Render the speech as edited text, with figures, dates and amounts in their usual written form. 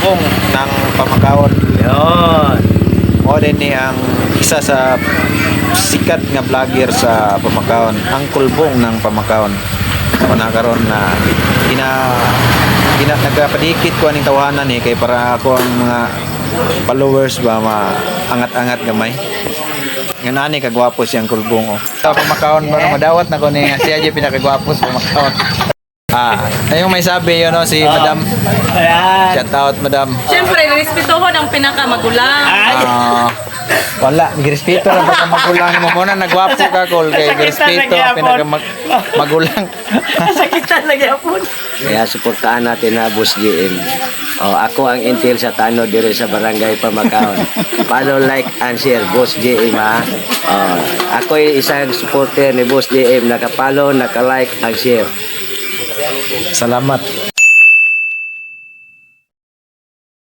kulbong ng Pamakaon. Yun. O din ni ang isa sa sikat nga vlogger sa Pamakaon, ang kulbong ng Pamakaon. So nakaroon na nagpapadikit ko aning tawanan kay para ako ang mga followers ba maangat-angat gamay. Nga nani kagwapo siyang kulbong. Sa Pamakaon ba madawat na ko ni siya di pinakagwapo sa Pamakaon. Ayong may sabi yun si Madam. Ayan. Shout out Madam. Siyempre, respeto ko ng pinakamagulang. Wala, girespeto lang pagka magulang mo muna nagwapo ka kol kay girespeto magulang. Sakitan lagi po. Kaya suportahan natin na Boss GM. Ako ang intel sa Tano dire sa Barangay Pamakaon. Follow, like, and share Boss GM ha. Ako ay isang supporter ni Boss GM. Naka-follow, naka-like, and share. Salamat.